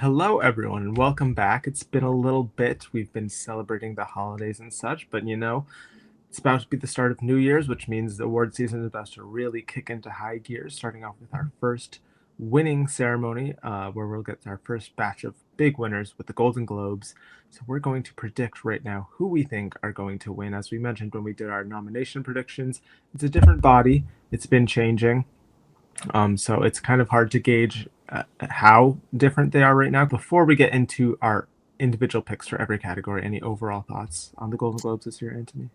Hello, everyone, and welcome back. It's been a little bit. We've been celebrating the holidays and such, but it's about to be the start of New Year's, which means the award season is about to really kick into high gear, starting off with our first winning ceremony, where we'll get our first batch of big winners with the Golden Globes. So we're going to predict right now who we think are going to win. As we mentioned when we did our nomination predictions, it's a different body. It's been changing. So it's kind of hard to gauge how different they are right now. Before we get into our individual picks for every category, any overall thoughts on the Golden Globes this year, Anthony?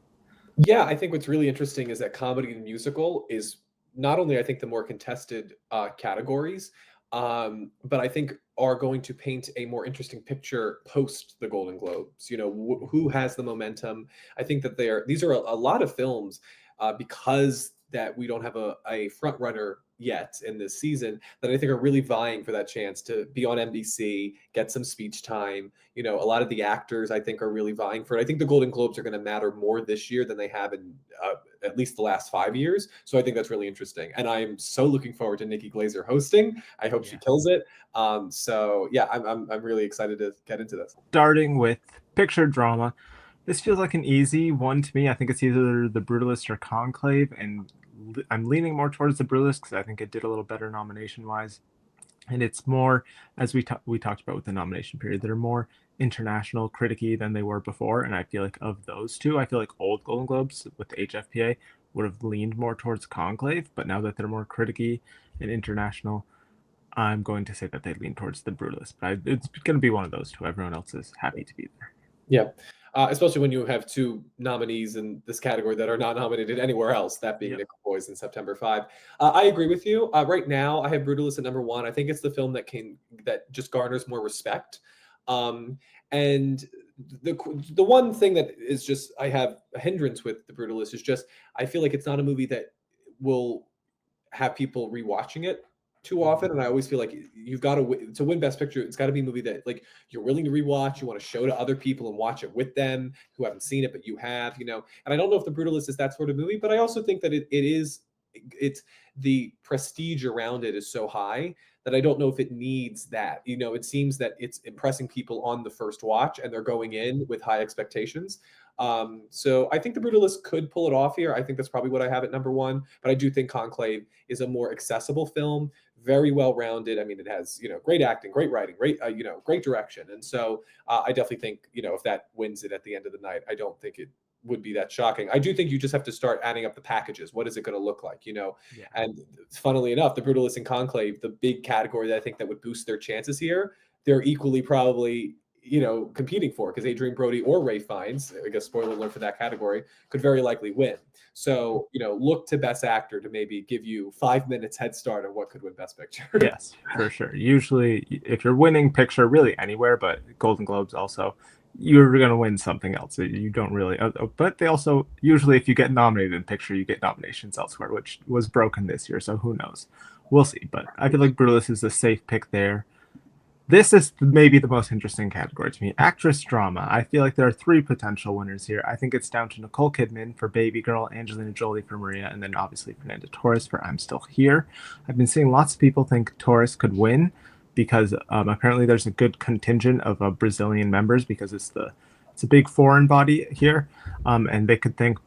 Yeah, I think what's really interesting is that comedy and musical is not only, I think, the more contested categories, but I think are going to paint a more interesting picture post the Golden Globes. Who has the momentum? I think that these are a lot of films because that we don't have a front runner yet in this season that I think are really vying for that chance to be on NBC, get some speech time. A lot of the actors I think are really vying for it. I think the Golden Globes are going to matter more this year than they have in at least the last 5 years. So I think that's really interesting. And I'm so looking forward to Nikki Glaser hosting. I hope she Yeah. kills it. So yeah, I'm really excited to get into this. Starting with picture drama, this feels like an easy one to me. I think it's either The Brutalist or Conclave, and I'm leaning more towards The Brutalist because I think it did a little better nomination wise. And it's more, as we talked about with the nomination period, that are more international criticky than they were before. And I feel like of those two, I feel like old Golden Globes with the HFPA would have leaned more towards Conclave, but now that they're more criticky and international, I'm going to say that they lean towards the Brutalist. But it's going to be one of those two. Everyone else is happy to be there. Yeah. Especially when you have two nominees in this category that are not nominated anywhere else, that being Yep. Nickel Boys and September 5. I agree with you. Right now, I have Brutalist at number one. I think it's the film that just garners more respect. And the one thing that is just I have a hindrance with the Brutalist is just I feel like it's not a movie that will have people rewatching it too often, and I always feel like you've got to win Best Picture. It's got to be a movie that like you're willing to rewatch. You want to show to other people and watch it with them who haven't seen it, but you have. And I don't know if The Brutalist is that sort of movie, but I also think that it is. It's the prestige around it is so high that I don't know if it needs that. It seems that it's impressing people on the first watch, and they're going in with high expectations. So I think The Brutalist could pull it off here. I think that's probably what I have at number one. But I do think Conclave is a more accessible film, very well rounded. I mean, it has great acting, great writing, great direction. And so I definitely think if that wins it at the end of the night, I don't think it would be that shocking. I do think you just have to start adding up the packages. What is it going to look like? Yeah. And funnily enough, The Brutalist and Conclave, the big category that I think that would boost their chances here, they're equally probably competing for, because Adrien Brody or Ray Fiennes, I guess spoiler alert for that category, could very likely win. So, look to Best Actor to maybe give you 5 minutes head start on what could win Best Picture. Yes, for sure. Usually, if you're winning picture, really anywhere, but Golden Globes also, you're going to win something else. You don't really, but they also usually, if you get nominated in picture, you get nominations elsewhere, which was broken this year. So who knows? We'll see. But I feel like Brutalist is a safe pick there. This is maybe the most interesting category to me. Actress drama. I feel like there are three potential winners here. I think it's down to Nicole Kidman for Baby Girl, Angelina Jolie for Maria, and then obviously Fernanda Torres for I'm Still Here. I've been seeing lots of people think Torres could win because apparently there's a good contingent of Brazilian members because it's a big foreign body here, and they could think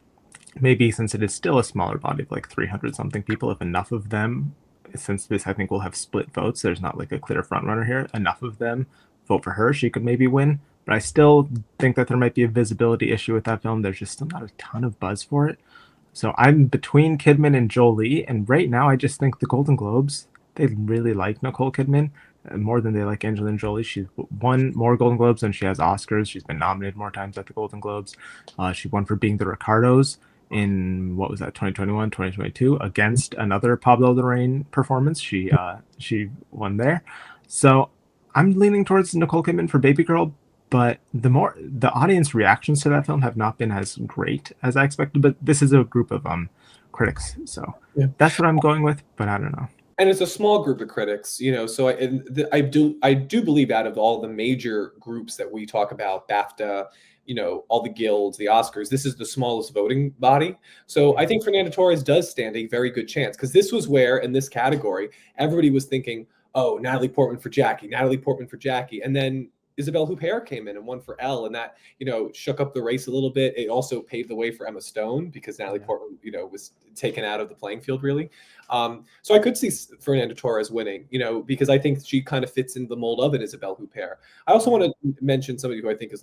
maybe since it is still a smaller body of like 300 something people, if enough of them, since this I think will have split votes, there's not like a clear front runner here, enough of them vote for her, she could maybe win. But I still think that there might be a visibility issue with that film. There's just still not a ton of buzz for it. So I'm between Kidman and Jolie, and right now I just think the Golden Globes, they really like Nicole Kidman more than they like Angelina Jolie. She's won more Golden Globes than she has Oscars. She's been nominated more times at the Golden Globes. She won for Being the Ricardos in what was that 2021 2022 against another Pablo Larraín performance. She won there. So I'm leaning towards Nicole Kidman for Baby Girl, but the audience reactions to that film have not been as great as I expected. But this is a group of critics, so Yeah. that's what I'm going with. But I don't know. And it's a small group of critics, so I do believe out of all the major groups that we talk about, BAFTA, all the guilds, the Oscars, this is the smallest voting body. So I think Fernanda Torres does stand a very good chance, because this was where in this category everybody was thinking, oh, Natalie Portman for Jackie, Natalie Portman for Jackie. And then Isabelle Huppert came in and won for Elle, and that, shook up the race a little bit. It also paved the way for Emma Stone because Natalie Yeah. Portman, was taken out of the playing field really. So I could see Fernando Torres winning, because I think she kind of fits in the mold of an Isabelle Huppert. I also want to mention somebody who I think is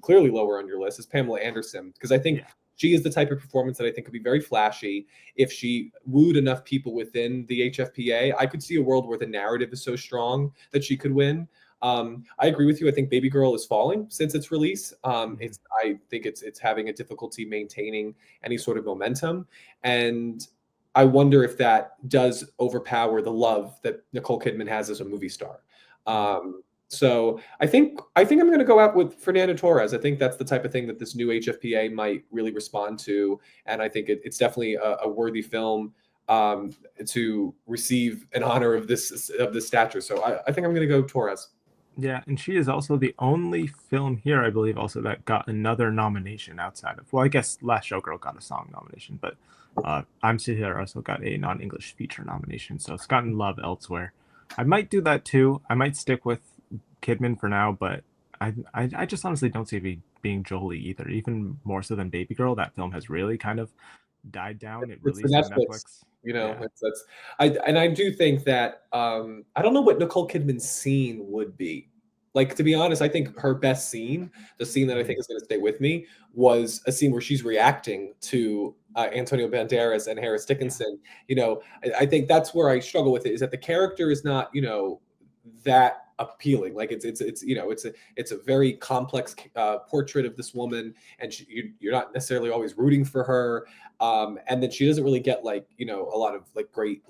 clearly lower on your list is Pamela Anderson, because I think Yeah. she is the type of performance that I think could be very flashy. If she wooed enough people within the HFPA, I could see a world where the narrative is so strong that she could win. I agree with you. I think Baby Girl is falling since its release. I think it's having a difficulty maintaining any sort of momentum, and I wonder if that does overpower the love that Nicole Kidman has as a movie star. So I think I'm going to go out with Fernando Torres. I think that's the type of thing that this new HFPA might really respond to, and I think it's definitely a worthy film to receive an honor of this stature. So I think I'm going to go Torres. Yeah, and she is also the only film here, I believe, also that got another nomination outside of, well, I guess Last Showgirl got a song nomination, but I'm Still Here also got a non-English feature nomination, so it's gotten love elsewhere. I might do that too. I might stick with Kidman for now, but I just honestly don't see it being Jolie either. Even more so than Baby Girl, that film has really kind of died down. It It's the released on Netflix, Netflix. Yeah. that's I do think that I don't know what Nicole Kidman's scene would be. Like, to be honest, I think her best scene, the scene that I think is going to stay with me, was a scene where she's reacting to Antonio Banderas and Harris Dickinson. I think that's where I struggle with it, is that the character is not, that appealing. Like it's a very complex portrait of this woman, and you're not necessarily always rooting for her. And then she doesn't really get a lot of great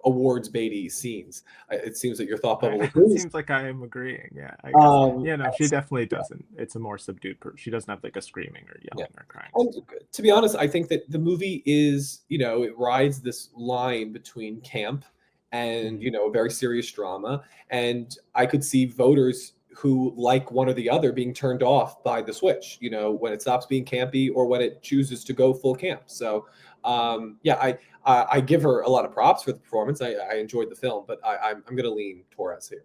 awards baity scenes. It seems that your thought bubble It agrees. seems like I am agreeing. Yeah, I guess. Yeah, no, she So, definitely doesn't. It's a more subdued. She doesn't have like a screaming or yeah. yelling or crying. And to be honest, I think that the movie is, it rides this line between camp and, a very serious drama. And I could see voters who like one or the other being turned off by the switch, when it stops being campy or when it chooses to go full camp. So, I give her a lot of props for the performance. I enjoyed the film, but I'm going to lean Torres here.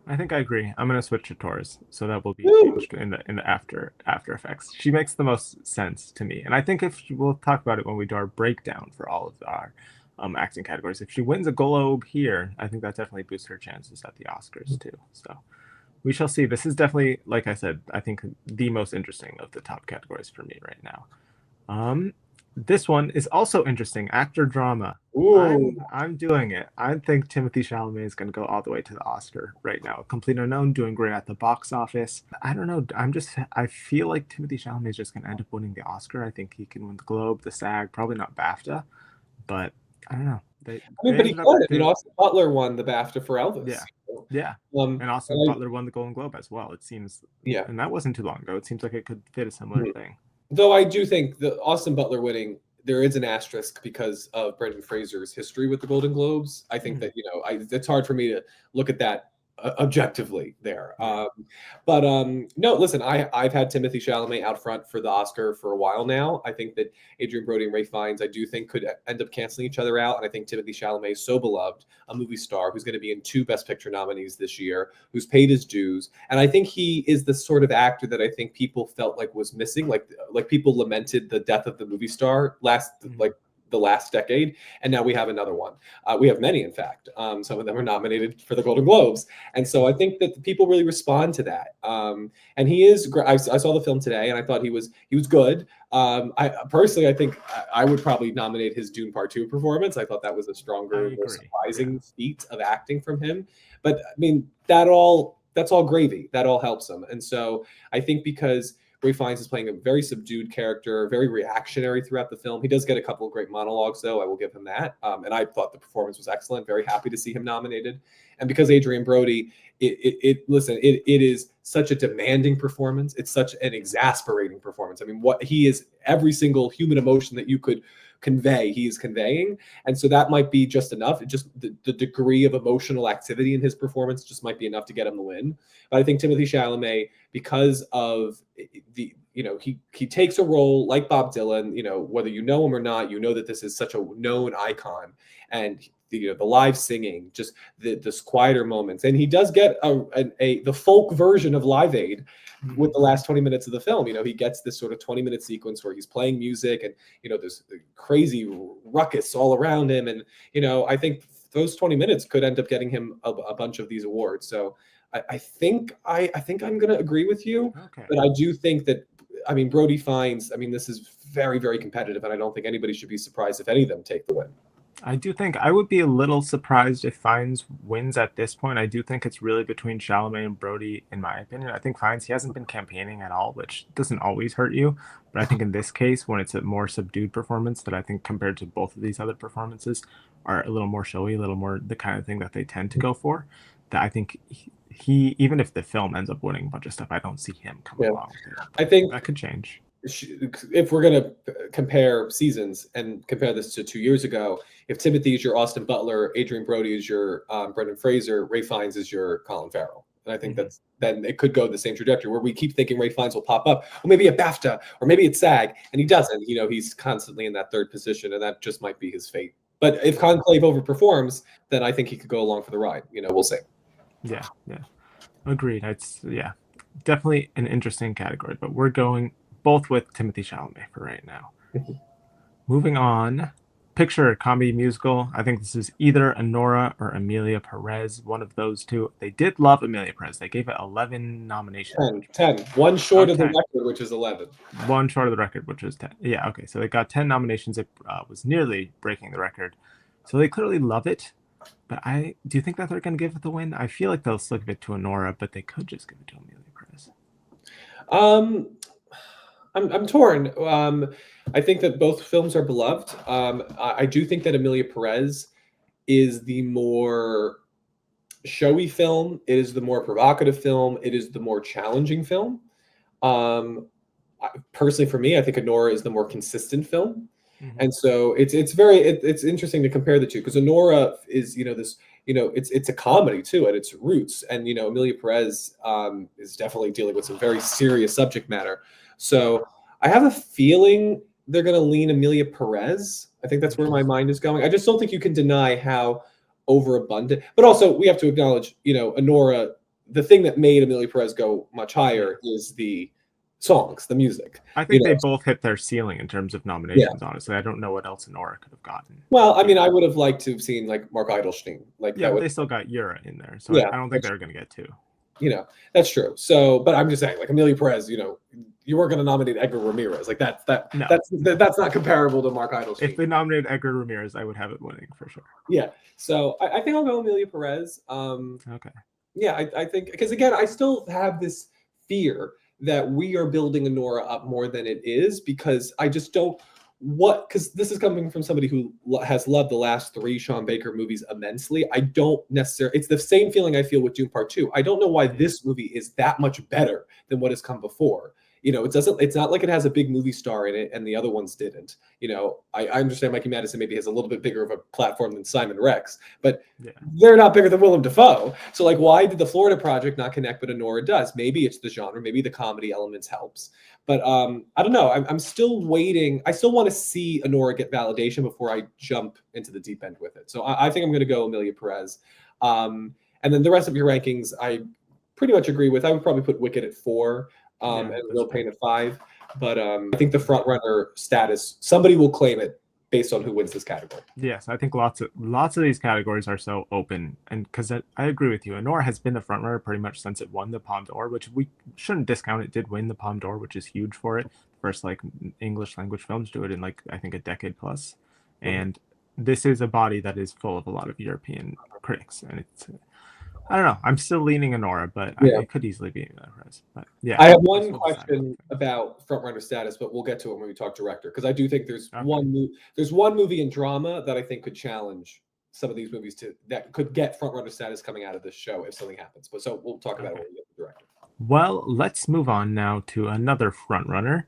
I think I agree. I'm gonna switch to Taurus, so that will be Woo! changed in the After Effects. She makes the most sense to me, and I think if we'll talk about it when we do our breakdown for all of our acting categories. If she wins a Globe here, I think that definitely boosts her chances at the Oscars too. So we shall see. This is definitely, like I said, I think the most interesting of the top categories for me right now. This one is also interesting. Actor drama. Ooh. I'm doing it. I think Timothee Chalamet is going to go all the way to the Oscar right now. Complete Unknown doing great at the box office. I don't know. I feel like Timothee Chalamet is just going to end up winning the Oscar. I think he can win the Globe, the SAG, probably not BAFTA, but I don't know. They But he ended up. could. Austin Butler won the BAFTA for Elvis. Yeah, yeah. And Austin Butler won the Golden Globe as well. It seems. Yeah. And that wasn't too long ago. It seems like it could fit a similar thing. Though I do think the Austin Butler winning, there is an asterisk because of Brendan Fraser's history with the Golden Globes. I think that it's hard for me to look at that objectively there. No, listen, I've had Timothée Chalamet out front for the Oscar for a while now. I think that Adrien Brody and Ralph Fiennes, I do think, could end up canceling each other out. And I think Timothée Chalamet is so beloved, a movie star who's going to be in 2 Best Picture nominees this year, who's paid his dues. And I think he is the sort of actor that I think people felt like was missing. Like people lamented the death of the movie star the last decade, and now we have another one. We have many, in fact. Some of them are nominated for the Golden Globes, and so I think that the people really respond to that. And he is. I saw the film today, and I thought he was good. I personally, I think I would probably nominate his Dune Part 2 performance. I thought that was a stronger, more surprising feat of acting from him. But I mean, that's all gravy. That all helps him, and so I think because Ralph Fiennes is playing a very subdued character, very reactionary throughout the film. He does get a couple of great monologues, though. I will give him that. And I thought the performance was excellent. Very happy to see him nominated. And because Adrien Brody, it is such a demanding performance. It's such an exasperating performance. I mean, what he is, every single human emotion that you could convey, he is conveying. And so that might be just enough. It just the degree of emotional activity in his performance just might be enough to get him the win. But I think Timothée Chalamet, because of he takes a role like Bob Dylan, whether you know him or not, that this is such a known icon. And the live singing, just this quieter moments, and he does get the folk version of Live Aid with the last 20 minutes of the film. He gets this sort of 20-minute sequence where he's playing music, and there's crazy ruckus all around him, and I think those 20 minutes could end up getting him a bunch of these awards. So I think I'm going to agree with you, Okay. but I do think that Brody finds. This is very, very competitive, and I don't think anybody should be surprised if any of them take the win. I do think I would be a little surprised if Fiennes wins at this point. I do think it's really between Chalamet and Brody, in my opinion. I think Fiennes, he hasn't been campaigning at all, which doesn't always hurt you. But I think in this case, when it's a more subdued performance that I think compared to both of these other performances are a little more showy, a little more the kind of thing that they tend to go for, that I think he even if the film ends up winning a bunch of stuff, I don't see him coming along with it. I think that could change. If we're going to compare seasons and compare this to 2 years ago, if Timothee is your Austin Butler, Adrien Brody is your Brendan Fraser, Ray Fiennes is your Colin Farrell. And I think then it could go the same trajectory where we keep thinking Ray Fiennes will pop up, or maybe at BAFTA, or maybe at SAG, and he doesn't. He's constantly in that third position, and that just might be his fate. But if Conclave overperforms, then I think he could go along for the ride. We'll see. Yeah. Agreed. It's definitely an interesting category, but we're going both with Timothée Chalamet for right now. Moving on, picture comedy musical. I think this is either Anora or Emilia Perez, one of those two. They did love Emilia Perez. They gave it 11 nominations. 10. One short of the record, which is 11. One short of the record, which was 10. Yeah, okay. So they got 10 nominations. It was nearly breaking the record. So they clearly love it. But do you think that they're going to give it the win? I feel like they'll still give it to Anora, but they could just give it to Emilia Perez. I'm torn. I think that both films are beloved. I do think that Emilia Perez is the more showy film. It is the more provocative film. It is the more challenging film. Personally, for me, I think Anora is the more consistent film. And so it's interesting to compare the two, because Anora is it's a comedy too at its roots, and Emilia Perez is definitely dealing with some very serious subject matter. So I have a feeling they're going to lean Emilia Perez. I think that's where my mind is going. I just don't think you can deny how overabundant, but also we have to acknowledge Anora. The thing that made Emilia Perez go much higher is the songs, the music. I think they both hit their ceiling in terms of nominations. Honestly, I don't know what else Nora could have gotten. Well, I would have liked to have seen like Mark Eidelstein. But they still got Yura in there, so I don't think they're going to get two. That's true. So, but I'm just saying, like Emilia Perez, you weren't going to nominate Edgar Ramirez. Like that's not comparable to Mark Eidelstein. If they nominated Edgar Ramirez, I would have it winning for sure. Yeah. So I think I'll go Emilia Perez. Okay. Yeah, I think, because again, I still have this fear that we are building Anora up more than it is, because I just don't because this is coming from somebody who has loved the last 3 Sean Baker movies immensely. I don't necessarily, it's the same feeling I feel with Dune Part 2. I don't know why this movie is that much better than what has come before. It's not like it has a big movie star in it and the other ones didn't. I understand Mikey Madison maybe has a little bit bigger of a platform than Simon Rex, but they're not bigger than Willem Dafoe. So like, why did the Florida Project not connect, but Anora does? Maybe it's the genre, maybe the comedy elements helps. But I don't know. I'm still waiting. I still want to see Anora get validation before I jump into the deep end with it. So I think I'm going to go Emilia Perez. And then the rest of your rankings, I pretty much agree with. I would probably put Wicked at 4. And Real Pain at 5, but I think the front runner status, somebody will claim it based on who wins this category. Yes, I think lots of these categories are so open, and because I agree with you, Anora has been the front runner pretty much since it won the Palme d'Or, which we shouldn't discount. It did win the Palme d'Or, which is huge for it. First, like English language films do it in like I think a decade plus, and this is a body that is full of a lot of European critics, and it's. I don't know. I'm still leaning Anora, but it could easily be Perez. But I have one question about frontrunner status, but we'll get to it when we talk director, because I do think there's one movie in drama that I think could challenge some of these movies that could get frontrunner status coming out of this show if something happens. But so we'll talk about it when we get to the director. Well, let's move on now to another frontrunner.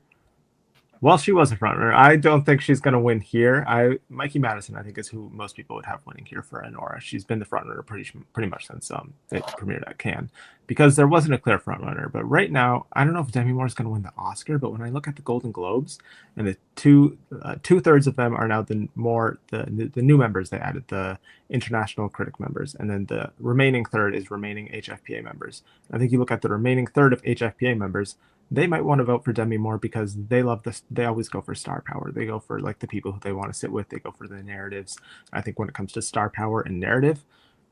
Well, she was a frontrunner. I don't think she's going to win here. Mikey Madison, I think, is who most people would have winning here for Honora. She's been the frontrunner pretty much since it premiered at Cannes, because there wasn't a clear frontrunner. But right now, I don't know if Demi Moore is going to win the Oscar. But when I look at the Golden Globes, and the two-thirds of them are now the new members they added, the international critic members, and then the remaining third is remaining HFPA members. I think you look at the remaining third of HFPA members, they might want to vote for Demi Moore because they love this. They always go for star power. They go for like the people who they want to sit with. They go for the narratives. I think when it comes to star power and narrative,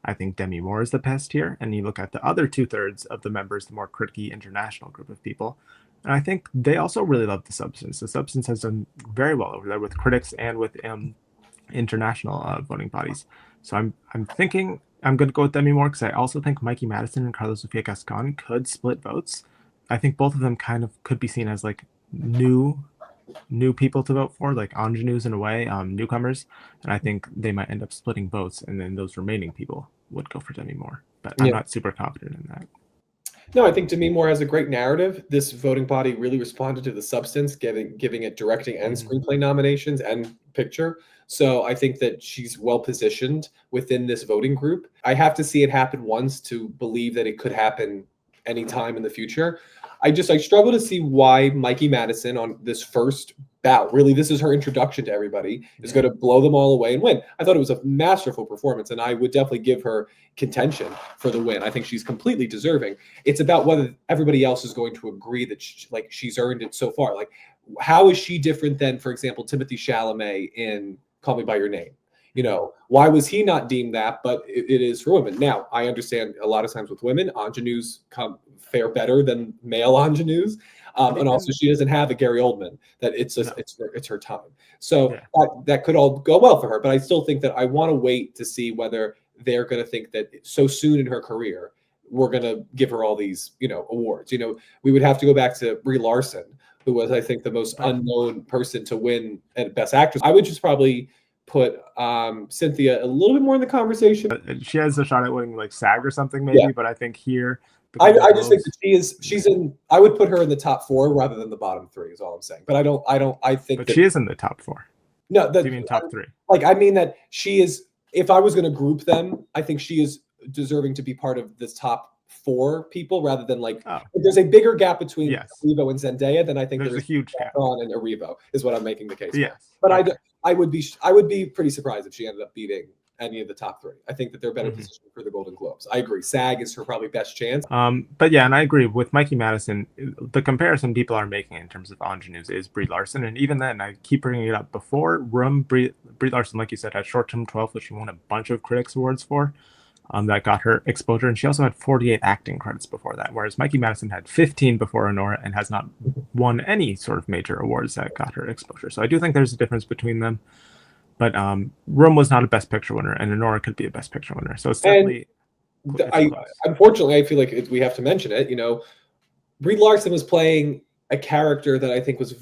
I think Demi Moore is the best here. And you look at the other two-thirds of the members, the more criticky international group of people, and I think they also really love the substance. The substance has done very well over there with critics and with international voting bodies. So I'm thinking I'm going to go with Demi Moore because I also think Mikey Madison and Carlos Sofia Gascon could split votes. I think both of them kind of could be seen as like new people to vote for, like ingenues in a way, newcomers, and I think they might end up splitting votes, and then those remaining people would go for Demi Moore. But I'm not super confident in that. No, I think Demi Moore has a great narrative. This voting body really responded to the substance, giving it directing and screenplay nominations and picture. So I think that she's well positioned within this voting group. I have to see it happen once to believe that it could happen anytime in the future. I struggle to see why Mikey Madison on this first bout, really, this is her introduction to everybody, is going to blow them all away and win. I thought it was a masterful performance, and I would definitely give her contention for the win. I think she's completely deserving. It's about whether everybody else is going to agree that she's earned it so far. Like, how is she different than, for example, Timothee Chalamet in Call Me by Your Name? You know, why was he not deemed that? But it is for women. Now, I understand a lot of times with women, ingenues fare better than male ingenues. And also, she doesn't have a Gary Oldman that it's her time. So that could all go well for her. But I still think that I want to wait to see whether they're going to think that so soon in her career, we're going to give her all these, awards. We would have to go back to Brie Larson, who was, I think, the most unknown person to win at Best Actress. I would just probably put Cynthia a little bit more in the conversation. She has a shot at winning like SAG or something maybe, but I think here I just think that she's in. I would put her in the top 4 rather than the bottom 3 is all I'm saying. But I think but she is in the top 4. No, you mean top 3? Like, I mean that she is. If I was going to group them, I think she is deserving to be part of this top 4 people rather than if there's a bigger gap between Erivo and Zendaya, then I think there's a huge gap on and Erivo is what I'm making the case for. But I would be pretty surprised if she ended up beating any of the top 3. I think that they're better positioned for the Golden Globes. I agree. SAG is her probably best chance. But yeah, and I agree with Mikey Madison. The comparison people are making in terms of ingenues is Brie Larson, and even then, I keep bringing it up. Before Room, Brie Larson, like you said, had Short Term 12, which she won a bunch of critics awards for. That got her exposure, and she also had 48 acting credits before that, whereas Mikey Madison had 15 before Honora and has not won any sort of major awards that got her exposure. So I do think there's a difference between them. But Room was not a Best Picture winner, and Honora could be a Best Picture winner. So it's definitely. Unfortunately, I feel like we have to mention it. Brie Larson was playing a character that I think was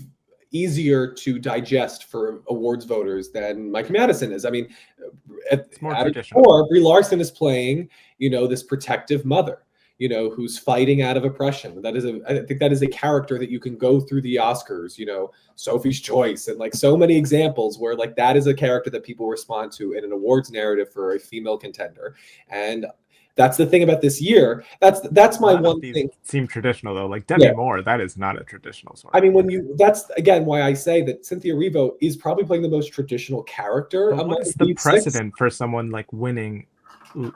easier to digest for awards voters than Mikey Madison is. I mean, it's more traditional. Brie Larson is playing, this protective mother. Who's fighting out of oppression. I think that is a character that you can go through the Oscars, Sophie's Choice, and like so many examples where like that is a character that people respond to in an awards narrative for a female contender. And that's the thing about this year. That's my one thing. Seem traditional though, like Demi Moore. That is not a traditional sort. I mean, that's again why I say that Cynthia Erivo is probably playing the most traditional character. But what is the precedent for someone like winning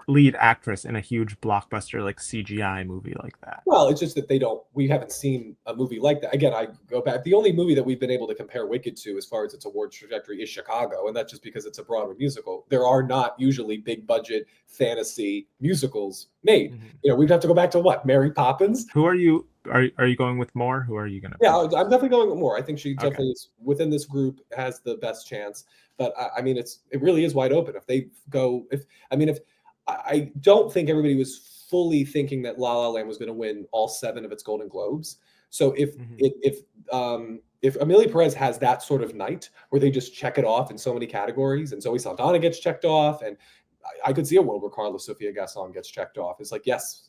lead actress in a huge blockbuster like CGI movie like that? Well, it's just that we haven't seen a movie like that. Again, I go back. The only movie that we've been able to compare Wicked to as far as its award trajectory is Chicago, and that's just because it's a Broadway musical. There are not usually big budget fantasy musicals made. We'd have to go back to what? Mary Poppins? Who are you? Are you going with Moore? Who are you going to? Yeah, I'm definitely going with Moore. I think she definitely is within this group, has the best chance. But I mean, it really is wide open. I don't think everybody was fully thinking that La La Land was going to win all 7 of its Golden Globes. So if Emilia Perez has that sort of night where they just check it off in so many categories, and Zoe Saldana gets checked off, and I could see a world where Carlos Sofia Gascon gets checked off. It's like, yes,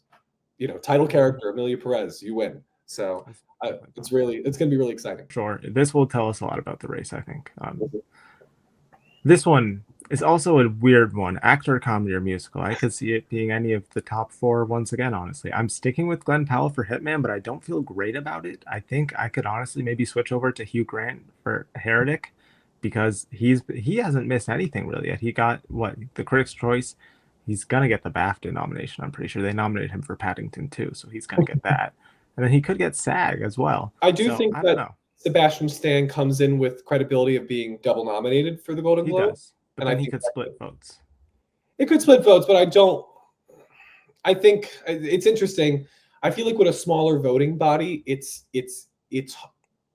title character Emilia Perez, you win. So That's definitely it's possible. going to be really exciting. Sure, this will tell us a lot about the race, I think. This one is also a weird one. Actor, comedy, or musical. I could see it being any of the top four once again, honestly. I'm sticking with Glenn Powell for Hitman, but I don't feel great about it. I think I could honestly maybe switch over to Hugh Grant for Heretic because he hasn't missed anything really yet. He got what the Critics' Choice. He's gonna get the BAFTA nomination. I'm pretty sure they nominated him for Paddington too, so he's gonna get that. And then he could get SAG as well. I do So think I don't that know. Sebastian Stan comes in with credibility of being double nominated for the Golden He Globe, does, but and I then he think could split votes. it could split votes, but I don't. I think it's interesting. I feel like with a smaller voting body, it's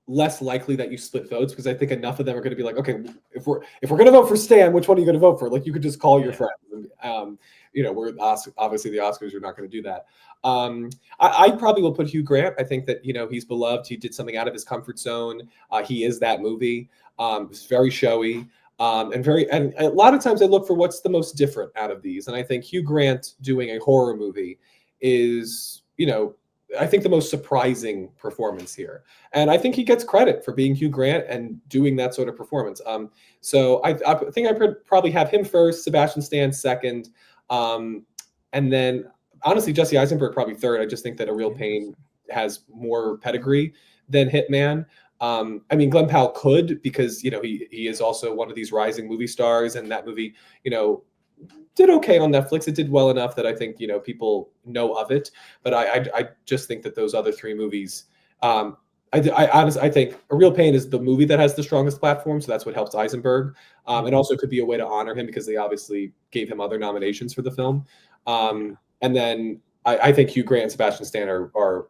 less likely that you split votes because I think enough of them are going to be like, okay, if we're going to vote for Stan, which one are you going to vote for? Like you could just call your friends. And, we're obviously the Oscars. You're not going to do that. I probably will put Hugh Grant. I think that he's beloved. He did something out of his comfort zone. He is that movie. It's very showy. And a lot of times I look for what's the most different out of these. And I think Hugh Grant doing a horror movie is, I think the most surprising performance here. And I think he gets credit for being Hugh Grant and doing that sort of performance. So I think I probably have him first, Sebastian Stan second. And then honestly, Jesse Eisenberg probably third. I just think that A Real Pain has more pedigree than Hitman. I mean, Glenn Powell could because he is also one of these rising movie stars, and that movie did okay on Netflix. It did well enough that I think people know of it. But I just think that those other three movies, I honestly I think A Real Pain is the movie that has the strongest platform, so that's what helps Eisenberg. It also could be a way to honor him because they obviously gave him other nominations for the film. And then I think Hugh Grant and Sebastian Stan are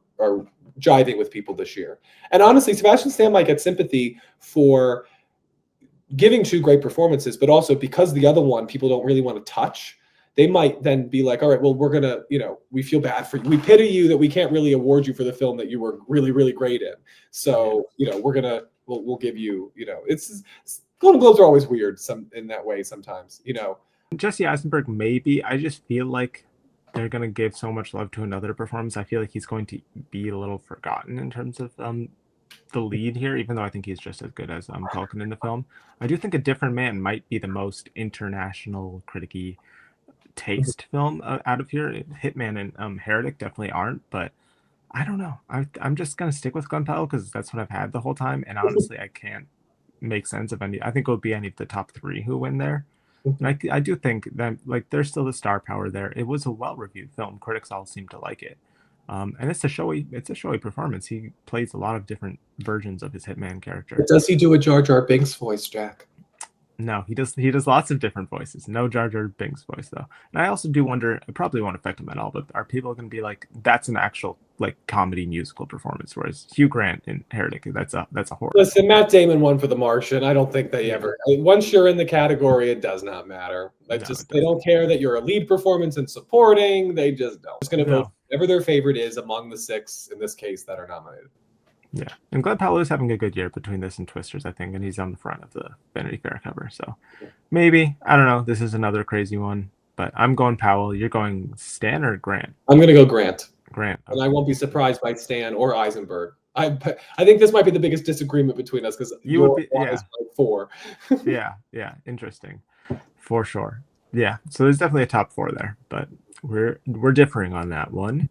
jiving with people this year. And honestly, Sebastian Stan might get sympathy for giving two great performances, but also because the other one people don't really want to touch, they might then be like, all right, well, we're going to, we feel bad for you. We pity you that we can't really award you for the film that you were really, really great in. So, we'll give you, it's Golden Globes are always weird in that way sometimes, Jesse Eisenberg, maybe. I just feel like they're going to give so much love to another performance. I feel like he's going to be a little forgotten in terms of the lead here, even though I think he's just as good as Culkin in the film. I do think A Different Man might be the most international criticky taste film out of here. Hitman and Heretic definitely aren't, but I don't know. I'm just going to stick with Glenn Powell because that's what I've had the whole time. And honestly, I can't make sense of any. I think it would be any of the top three who win there. And I do think that there's still the star power there. It was a well-reviewed film. Critics all seem to like it. And it's a showy performance. He plays a lot of different versions of his Hitman character. But does he do a Jar Jar Binks voice, Jack? No, he does lots of different voices. No Jar Jar Binks voice though. And I also do wonder, it probably won't affect him at all, but are people going to be like, that's an actual comedy musical performance, whereas Hugh Grant in Heretic, that's a horror. Listen, Matt Damon won for The Martian. I don't think they ever. Once you're in the category, it does not matter. They don't care that you're a lead performance and supporting. They just don't. Just going to vote whatever their favorite is among the six in this case that are nominated. Yeah, and Glenn Powell is having a good year between this and Twisters, I think, and he's on the front of the Vanity Fair cover. So maybe, I don't know, this is another crazy one, but I'm going Powell. You're going Stan or Grant? I'm going to go Grant. Grant. Okay. And I won't be surprised by Stan or Eisenberg. I think this might be the biggest disagreement between us because you would be, is like 4. yeah, interesting, for sure. Yeah, so there's definitely a top 4 there, but we're differing on that one.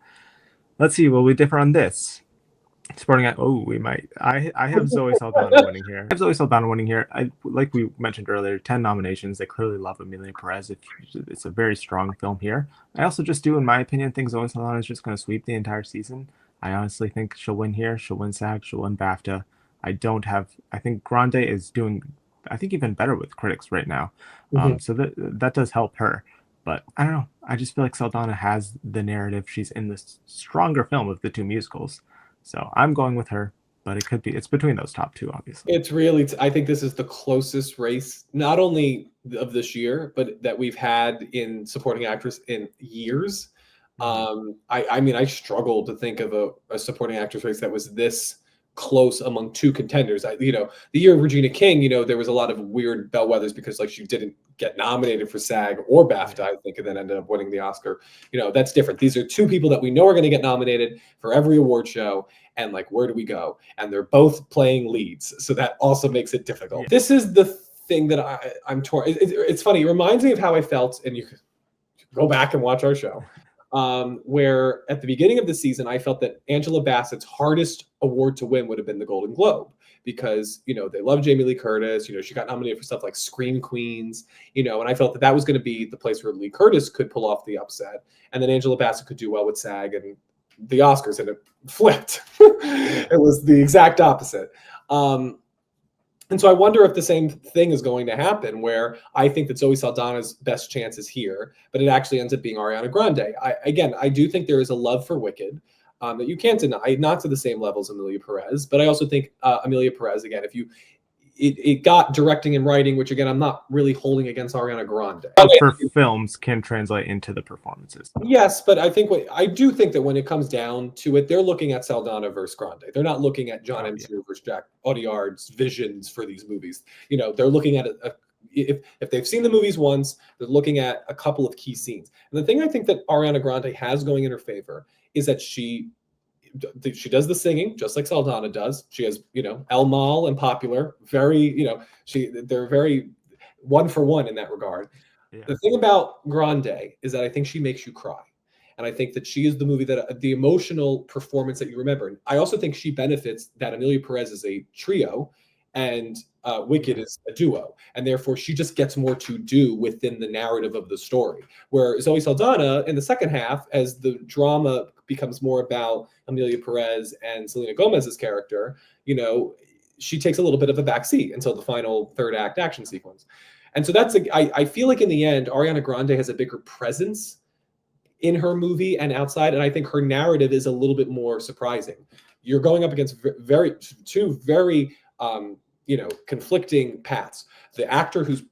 Let's see, will we differ on this? Supporting act. Oh, we might. I have Zoe Saldana winning here. Like we mentioned earlier, 10 nominations. They clearly love Emilia Perez. It's a very strong film here. I also just do, in my opinion, think Zoe Saldana is just going to sweep the entire season. I honestly think she'll win here. She'll win SAG. She'll win BAFTA. I think Grande is doing, I think, even better with critics right now. So that does help her. But I don't know. I just feel like Saldana has the narrative. She's in the stronger film of the two musicals. So I'm going with her, but it's between those top 2, obviously. It's really, I think this is the closest race, not only of this year, but that we've had in supporting actress in years. I mean, I struggle to think of a supporting actress race that was this close among two contenders. The year of Regina King, there was a lot of weird bellwethers because like she didn't get nominated for SAG or BAFTA, I think, and then ended up winning the Oscar. That's different. These are two people that we know are going to get nominated for every award show. And like, where do we go? And they're both playing leads. So that also makes it difficult. Yeah. This is the thing that I'm torn. It's funny. It reminds me of how I felt, and you can go back and watch our show. Where at the beginning of the season, I felt that Angela Bassett's hardest award to win would have been the Golden Globe because, they love Jamie Lee Curtis. She got nominated for stuff like Scream Queens, and I felt that was going to be the place where Lee Curtis could pull off the upset. And then Angela Bassett could do well with SAG and the Oscars, and it flipped. It was the exact opposite. And so I wonder if the same thing is going to happen, where I think that Zoe Saldana's best chance is here, but it actually ends up being Ariana Grande. I do think there is a love for Wicked that you can't deny, not to the same level as Emilia Perez, but I also think Emilia Perez, again, it got directing and writing, which again, I'm not really holding against Ariana Grande. For films can translate into the performances. Yes, but I do think that when it comes down to it, they're looking at Saldana versus Grande. They're not looking at John M. versus Jack Audiard's visions for these movies. They're looking at if they've seen the movies once, they're looking at a couple of key scenes. And the thing I think that Ariana Grande has going in her favor is that she does the singing just like Saldana does. She has, El Mal and Popular, very, they're very one for one in that regard. Yeah. The thing about Grande is that I think she makes you cry. And I think that she is the movie that the emotional performance that you remember. And I also think she benefits that Emilia Perez is a trio and Wicked is a duo. And therefore she just gets more to do within the narrative of the story. Where Zoe Saldana in the second half, as the drama becomes more about Emilia Perez and Selena Gomez's character, she takes a little bit of a backseat until the final third act action sequence. And so I feel like in the end, Ariana Grande has a bigger presence in her movie and outside. And I think her narrative is a little bit more surprising. You're going up against two very conflicting paths. The actor who's,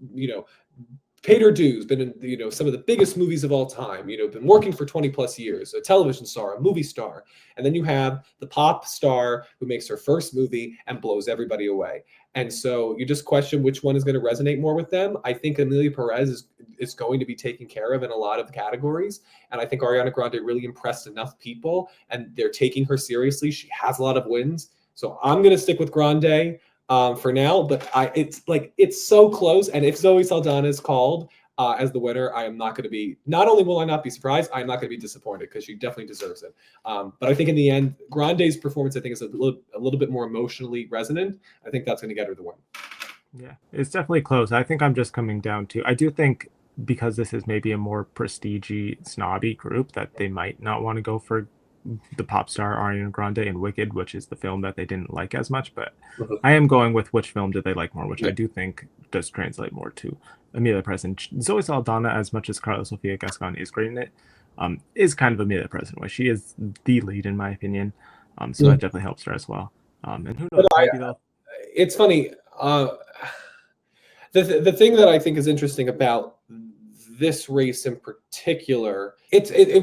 paid her dues, been in, some of the biggest movies of all time, been working for 20 plus years, a television star, a movie star. And then you have the pop star who makes her first movie and blows everybody away. And so you just question which one is going to resonate more with them. I think Emilia Perez is going to be taken care of in a lot of categories. And I think Ariana Grande really impressed enough people and they're taking her seriously. She has a lot of wins. So I'm going to stick with Grande for now, but it's so close. And if Zoe Saldana is called as the winner, I am not going to be, not only will I not be surprised, I'm not going to be disappointed because she definitely deserves it. But I think in the end, Grande's performance, I think, is a little bit more emotionally resonant. I think that's going to get her the win. Yeah, it's definitely close. I think I'm just coming down to, I do think because this is maybe a more prestige-y, snobby group, that they might not want to go for the pop star Ariana Grande in Wicked, which is the film that they didn't like as much, but I am going with which film did they like more, which I do think does translate more to Emilia Perez. And Zoe Saldana, as much as Carla Sofia Gascon is great in it, is kind of Emilia Perez in a way. She is the lead in my opinion, so that definitely helps her as well. And who knows? It's funny. The thing that I think is interesting about this race in particular,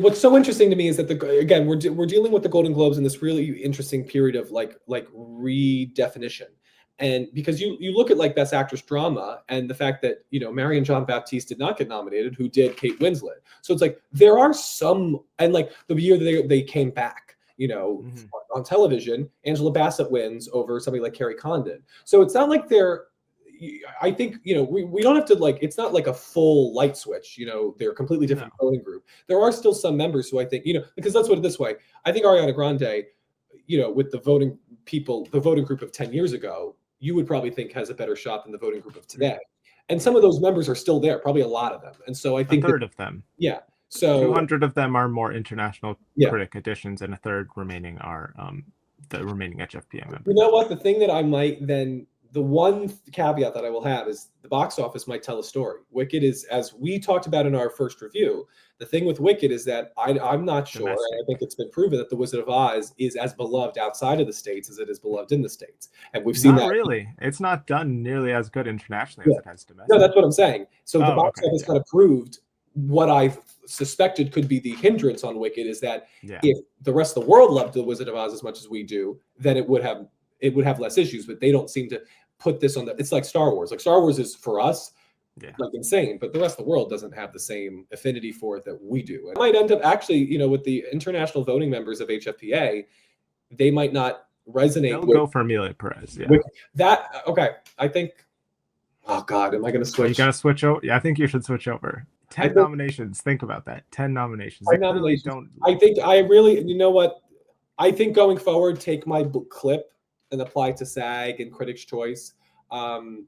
what's so interesting to me is that we're dealing with the Golden Globes in this really interesting period of like redefinition. And because you look at like Best Actress Drama and the fact that, Marion Jean-Baptiste did not get nominated, who did Kate Winslet. So it's like, there are some, and like the year that they came back, on television, Angela Bassett wins over somebody like Carrie Condon. So it's not like I think, we don't have to it's not like a full light switch, they're a completely different voting group. There are still some members who I think, because let's put it this way. I think Ariana Grande, with the voting group of 10 years ago, you would probably think has a better shot than the voting group of today. And some of those members are still there, probably a lot of them. And so I think a third of them. Yeah. So 200 of them are more international critic editions, and a third remaining are the remaining HFPM members. You know what? The thing that I might then, the one caveat that I will have is the box office might tell a story. Wicked is, as we talked about in our first review, the thing with Wicked is that I'm not sure, and I think it's been proven that The Wizard of Oz is as beloved outside of the States as it is beloved in the States. And we've seen that. Really. It's not done nearly as good internationally as it has domestically. No, that's what I'm saying. So the box office kind of proved what I suspected could be the hindrance on Wicked is that if the rest of the world loved The Wizard of Oz as much as we do, then it would have it would have less issues, but they don't seem to put this on the, it's like Star Wars. Like Star Wars is for us, like insane, but the rest of the world doesn't have the same affinity for it that we do. It might end up actually, you know, with the international voting members of HFPA, they might not resonate. They'll go for Emilia Perez. Yeah. With that, okay. I think, oh God, am I going to switch? You got to switch over. Yeah, I think you should switch over. 10 nominations. Think about that. 10 nominations. 10 nominations. Don't. I think I really, you know what? I think going forward, take my clip and apply to SAG and Critics' Choice and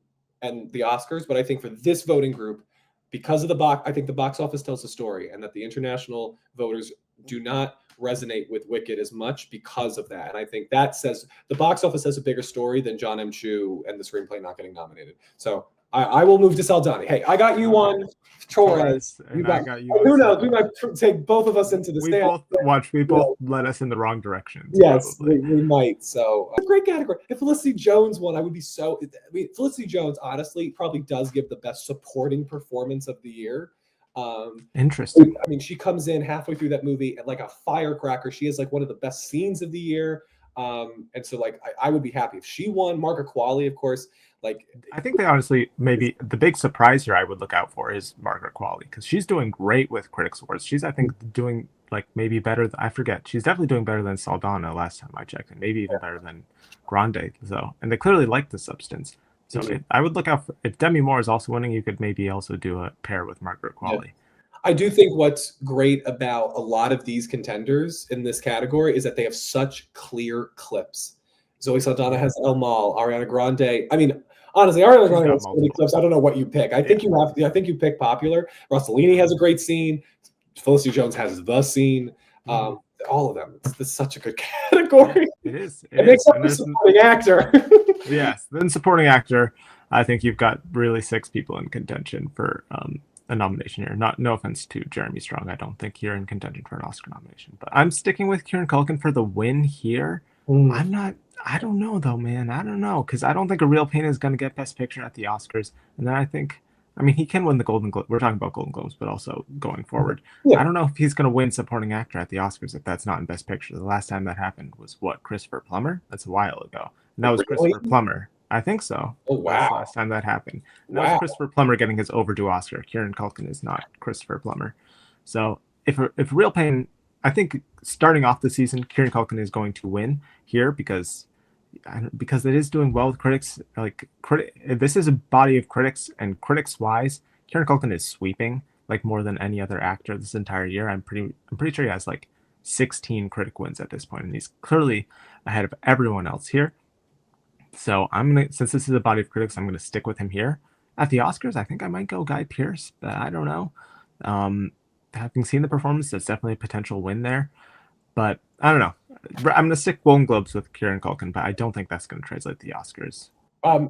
the Oscars. But I think for this voting group, because of the box, I think the box office tells the story, and that the international voters do not resonate with Wicked as much because of that. And I think that says the box office has a bigger story than John M. Chu and the screenplay not getting nominated. So I will move to Saldana. Hey, I got you on Torres. And I got you. Who knows? We might take both of us into the stand. We both led us in the wrong direction. Yes, we might. So a great category. If Felicity Jones won, I would be so. I mean, Felicity Jones honestly probably does give the best supporting performance of the year. Interesting. I mean, she comes in halfway through that movie and like a firecracker. She is like one of the best scenes of the year. And so like I would be happy if she won. Margaret Qualley, of course. Like I think they honestly, maybe the big surprise here I would look out for is Margaret Qualley, because she's doing great with Critics Awards. She's, I think, doing like maybe better. I forget. She's definitely doing better than Saldana last time I checked, and maybe even better than Grande. So, and they clearly like the substance. So I would look out for, if Demi Moore is also winning, you could maybe also do a pair with Margaret Qualley. Yeah. I do think what's great about a lot of these contenders in this category is that they have such clear clips. Zoe Saldana has El Mal, Ariana Grande. I mean, honestly, Ariana Grande has so many clips. I don't know what you pick. I think you have. I think you pick popular. Rossellini has a great scene. Felicity Jones has the scene. All of them. It's such a good category. It is. It makes up the supporting actor. Yes, then supporting actor. I think you've got really 6 people in contention for a nomination here. No offense to Jeremy Strong. I don't think you're in contention for an Oscar nomination, but I'm sticking with Kieran Culkin for the win here. I don't know though, man. I don't know, because I don't think A Real Pain is going to get Best Picture at the Oscars, and then I mean, he can win the Golden Globe. We're talking about Golden Globes, but also going forward. Yeah. I don't know if he's going to win Supporting Actor at the Oscars if that's not in Best Picture. The last time that happened was what, Christopher Plummer? That's a while ago. And that was Christopher Plummer. I think so. Oh, wow. That's the last time that happened. And that was Christopher Plummer getting his overdue Oscar. Kieran Culkin is not Christopher Plummer. So if Real Pain, I think starting off the season, Kieran Culkin is going to win here because it is doing well with critics. This is a body of critics, and critics wise, Kieran Culkin is sweeping like more than any other actor this entire year. I'm pretty sure he has like 16 critic wins at this point, and he's clearly ahead of everyone else here. So since this is a body of critics, I'm gonna stick with him here. At the Oscars, I think I might go Guy Pearce, but I don't know. Having seen the performance, that's definitely a potential win there. But I don't know. I'm going to stick Golden Globes with Kieran Culkin, but I don't think that's going to translate to the Oscars.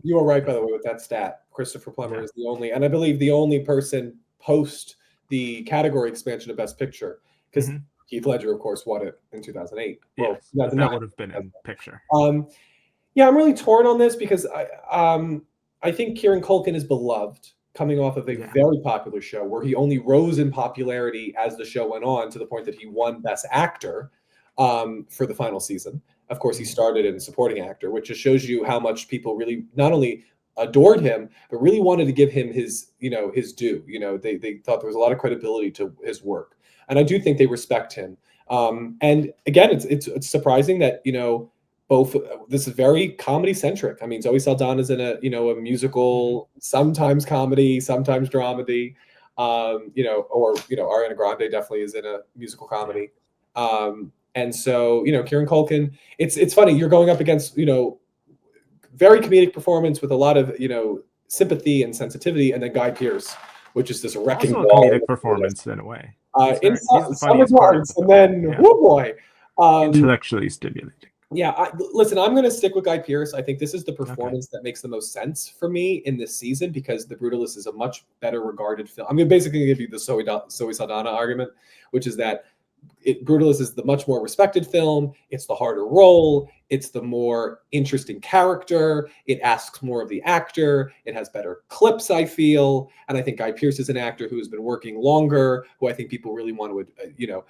You were right, by the way, with that stat. Christopher Plummer is the only, and I believe the only person post the category expansion of Best Picture, because Heath Ledger, of course, won it in 2008. Well, yes, that would have been in picture. Yeah, I'm really torn on this because I think Kieran Culkin is beloved, coming off of a very popular show where he only rose in popularity as the show went on, to the point that he won Best Actor for the final season. Of course, he started in supporting actor, which just shows you how much people really not only adored him, but really wanted to give him his due. They thought there was a lot of credibility to his work, and I do think they respect him. And again, it's surprising that both. This is very comedy centric. I mean, Zoe Saldana is in a musical, sometimes comedy, sometimes dramedy. Or Ariana Grande definitely is in a musical comedy. And so, Kieran Culkin, it's funny. You're going up against, very comedic performance with a lot of, sympathy and sensitivity, and then Guy Pearce, which is this wrecking also ball. Comedic performance in a way. In some regards, and then, boy. Intellectually stimulating. Yeah, listen, I'm going to stick with Guy Pearce. I think this is the performance that makes the most sense for me in this season, because The Brutalist is a much better regarded film. I'm basically going to give you the Zoe Saldana argument, which is that Brutalist is the much more respected film. It's the harder role. It's the more interesting character. It asks more of the actor. It has better clips, I feel. And I think Guy Pearce is an actor who has been working longer, who I think people really want to,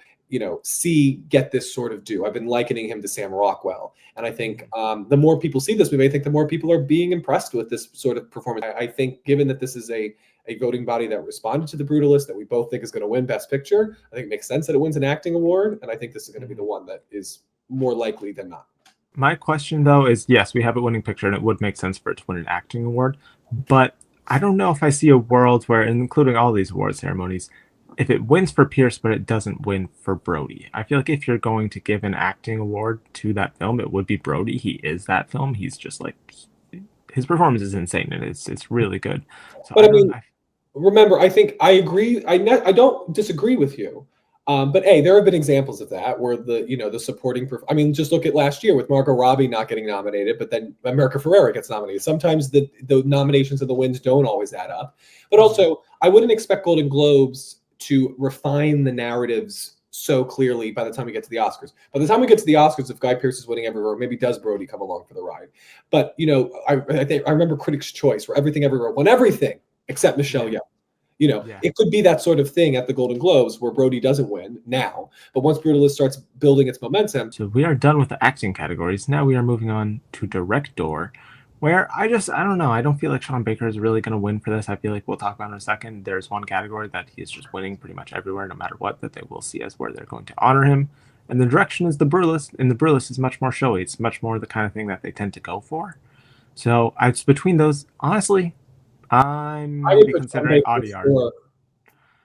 see get this sort of due. I've been likening him to Sam Rockwell. And I think the more people see this movie, I think the more people are being impressed with this sort of performance. I think given that this is a voting body that responded to The Brutalist, that we both think is going to win Best Picture, I think it makes sense that it wins an acting award. And I think this is going to be the one that is more likely than not. My question, though, is yes, we have a winning picture, and it would make sense for it to win an acting award. But I don't know if I see a world where, including all these award ceremonies, if it wins for Pierce, but it doesn't win for Brody. I feel like if you're going to give an acting award to that film, it would be Brody. He is that film. He's just like, his performance is insane, and it's really good. So but I mean, remember, I think I agree. I don't disagree with you. But there have been examples of that where the supporting. I mean, just look at last year with Margot Robbie not getting nominated, but then America Ferrera gets nominated. Sometimes the nominations and the wins don't always add up. But also, I wouldn't expect Golden Globes to refine the narratives so clearly by the time we get to the Oscars. By the time we get to the Oscars, if Guy Pearce is winning everywhere, maybe does Brody come along for the ride? But I remember Critics' Choice, where Everything Everywhere won everything except Michelle Yeoh. It could be that sort of thing at the Golden Globes where Brody doesn't win now. But once Brutalist starts building its momentum. So we are done with the acting categories. Now we are moving on to director, where I don't know. I don't feel like Sean Baker is really going to win for this. I feel like we'll talk about in a second. There's one category that he is just winning pretty much everywhere, no matter what, that they will see as where they're going to honor him. And the direction is The Brutalist, and The Brutalist is much more showy. It's much more the kind of thing that they tend to go for. So it's between those. Honestly, I'm maybe considering Audiard.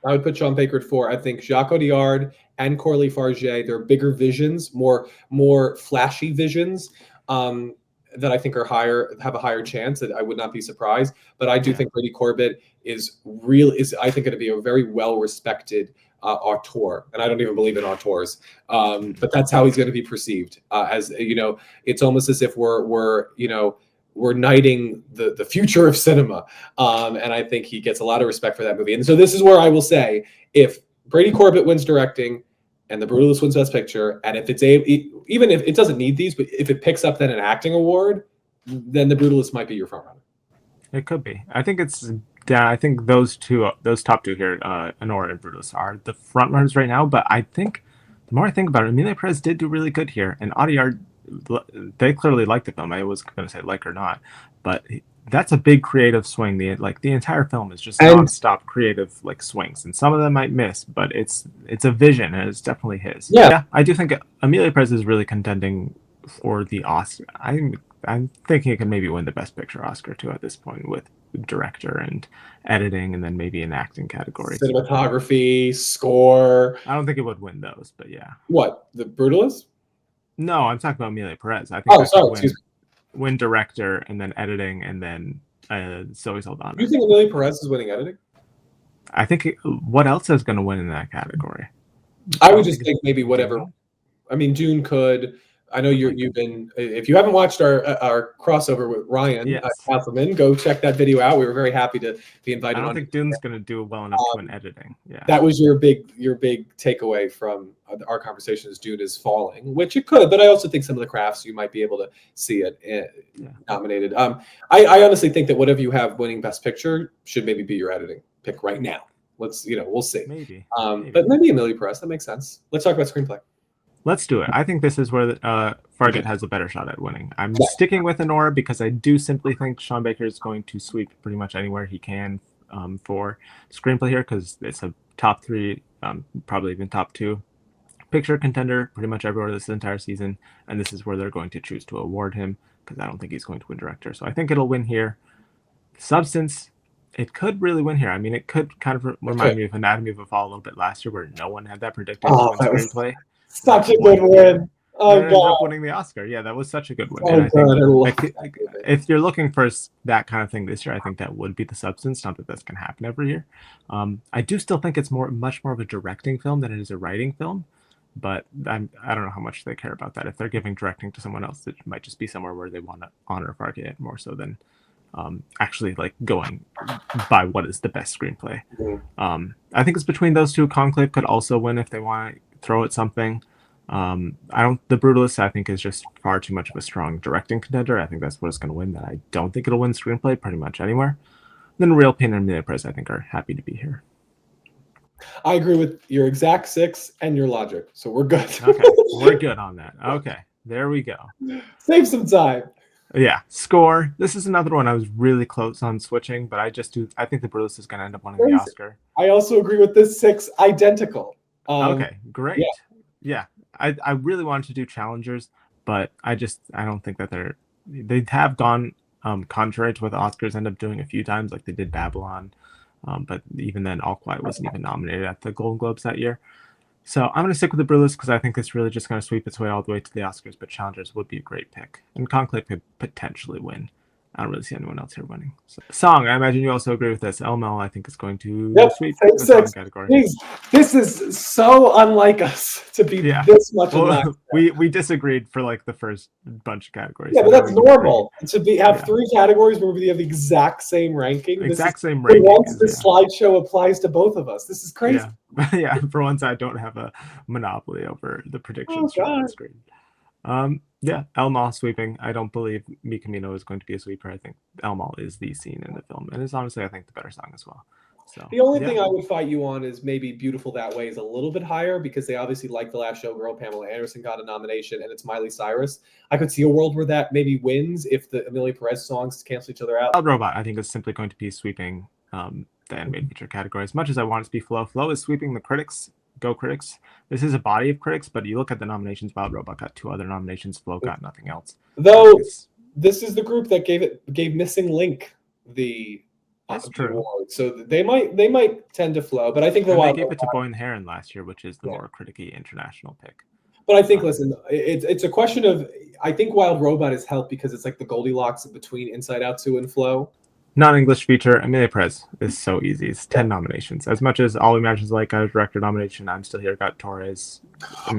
I would put Sean Baker at 4. I think Jacques Audiard and Corley Farge, they're bigger visions, more flashy visions that I think have a higher chance. That I would not be surprised. But I do think Brady Corbett is I think going to be a very well respected auteur, and I don't even believe in auteurs, but that's how he's going to be perceived. It's almost as if we're knighting the future of cinema. And I think he gets a lot of respect for that movie. And so this is where I will say, if Brady Corbett wins directing and The Brutalist wins Best Picture, and if even if it doesn't need these, but if it picks up then an acting award, then The Brutalist might be your frontrunner. It could be. I think I think those top two here, Anora and Brutalist, are the frontrunners right now. But I think the more I think about it, Emilia Perez did do really good here, and Audiard, they clearly liked the film. I was going to say like or not, but that's a big creative swing. The entire film is just nonstop creative swings, and some of them might miss, but it's a vision, and it's definitely his. Yeah, I do think Emilia Perez is really contending for the Oscar. I'm thinking it can maybe win the Best Picture Oscar too at this point, with director and editing, and then maybe an acting category. Cinematography, score. I don't think it would win those, but yeah. What, The Brutalist? No, I'm talking about Emilia Perez. I think win director, and then editing, and then Zoe Saldana. Do you think Emilia Perez is winning editing? I think what else is going to win in that category? I would just think maybe whatever. I mean, Dune could. I know you've been. If you haven't watched our crossover with Ryan Kaufman, go check that video out. We were very happy to be invited. I don't think Dune's going to do well enough to win editing. Yeah, that was your big takeaway from our conversation. Is Dune is falling, which it could, but I also think some of the crafts you might be able to see it nominated. I honestly think that whatever you have winning Best Picture should maybe be your editing pick right now. Let's we'll see. Maybe. But maybe Emilia Perez. That makes sense. Let's talk about screenplay. Let's do it. I think this is where Fargate has a better shot at winning. I'm sticking with Anora because I do simply think Sean Baker is going to sweep pretty much anywhere he can for screenplay here, because it's a top 3, probably even top 2 picture contender pretty much everywhere this entire season, and this is where they're going to choose to award him, because I don't think he's going to win director. So I think it'll win here. Substance, it could really win here. I mean, it could kind of remind me of Anatomy of a Fall a little bit last year, where no one had that predicted to win screenplay. Such a good win. Oh, ended up winning the Oscar. Yeah, that was such a good win. And I think if you're looking for that kind of thing this year, I think that would be The Substance. Not that this can happen every year. I do still think it's much more of a directing film than it is a writing film. But I don't know how much they care about that. If they're giving directing to someone else, it might just be somewhere where they want to honor Fargate more so than actually going by what is the best screenplay. I think it's between those two. Conclave could also win if they want to throw at something. I don't. The Brutalist, I think, is just far too much of a strong directing contender. I think that's what it's going to win. That I don't think it'll win screenplay pretty much anywhere. Then Real Pain and Emilia Perez, I think, are happy to be here. I agree with your exact 6 and your logic, so we're good. Okay, we're good on that. Okay, there we go. Save some time. Yeah, score. This is another one I was really close on switching, but I just do. I think the Brutalist is going to end up winning the Oscar. I also agree with this 6, identical. Okay, great. Yeah, I really wanted to do challengers, but I don't think that they have gone contrary to what the Oscars end up doing a few times, like they did Babylon. But even then, All Quiet wasn't even nominated at the Golden Globes that year. So I'm going to stick with the Brutalist because I think it's really just going to sweep its way all the way to the Oscars, but challengers would be a great pick. And Conclave could potentially win. I don't really see anyone else here winning. So, song, I imagine you also agree with this. LML, I think, is going to sweep the song category. Jeez, this is so unlike us to be this much alike. We disagreed for like the first bunch of categories. Yeah, so but that's normal to have 3 categories where we have the exact same ranking. Same ranking. Once the slideshow applies to both of us, this is crazy. Yeah, for once I don't have a monopoly over the predictions on the screen. Yeah, Elmal sweeping. I don't believe Mi Camino is going to be a sweeper. I think Elmal is the scene in the film, and it's honestly, I think, the better song as well. So the only thing I would fight you on is maybe Beautiful That Way is a little bit higher because they obviously like The Last Showgirl. Pamela Anderson got a nomination, and it's Miley Cyrus. I could see a world where that maybe wins if the Emilia Perez songs cancel each other out. Wild Robot, I think, is simply going to be sweeping the animated feature category. As much as I want it to be Flow, Flow is sweeping the critics. Go critics. This is a body of critics, but you look at the nominations, Wild Robot got 2 other nominations, Flow got nothing else. Though this is the group that gave Missing Link the award. So they might tend to Flow, but I think they gave it to Boy and Heron last year, which is the more criticky international pick. But I think, listen, it's a question of, I think Wild Robot is helped because it's like the Goldilocks between Inside Out 2 and Flow. Non-English feature, Emilia Perez is so easy. It's 10 nominations. As much as All We Imagine Is Like got a director nomination, I'm Still Here got Torres.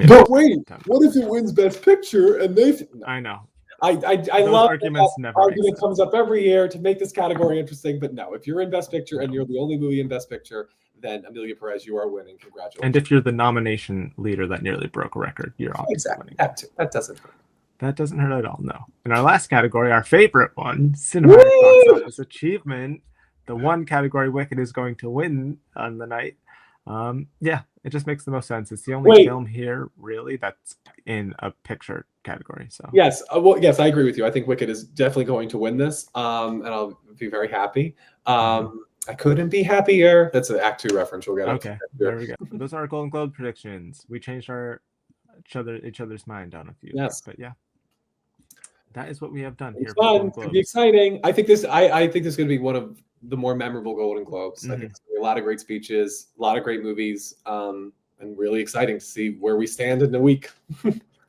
But wait, what if it wins Best Picture and they? I know. I love that argument comes up every year to make this category interesting. But no, if you're in Best Picture and you're the only movie in Best Picture, then Emilia Perez, you are winning. Congratulations. And if you're the nomination leader that nearly broke a record, you're obviously winning. That doesn't hurt. That doesn't hurt at all, no. In our last category, our favorite one, Cinematic Box Office Achievement, the one category Wicked is going to win on the night. Yeah, it just makes the most sense. It's the only film here, really, that's in a picture category. So yes, yes, I agree with you. I think Wicked is definitely going to win this, and I'll be very happy. I couldn't be happier. That's an Act 2 reference. We'll get okay. There we go. Those are our Golden Globe predictions. We changed each other's mind on a few. Yes, but yeah. That is what we have done here. It's fun. It's be exciting. I think this is going to be one of the more memorable Golden Globes. I think there's going to be a lot of great speeches, a lot of great movies, and really exciting to see where we stand in a week.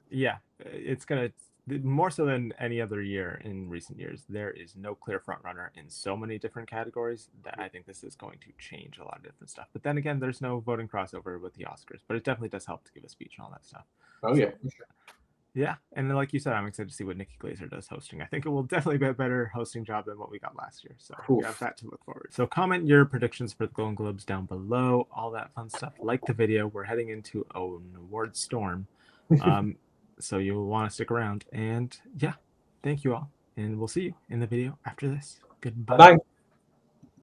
Yeah, it's going to, more so than any other year in recent years, there is no clear front runner in so many different categories that I think this is going to change a lot of different stuff. But then again, there's no voting crossover with the Oscars, but it definitely does help to give a speech and all that stuff. Oh, yeah, for sure. Yeah, and like you said, I'm excited to see what Nikki Glaser does hosting. I think it will definitely be a better hosting job than what we got last year. So we have that to look forward to. So comment your predictions for the Golden Globes down below, all that fun stuff. Like the video. We're heading into an award storm. So you'll want to stick around. And yeah, thank you all. And we'll see you in the video after this. Goodbye. Bye.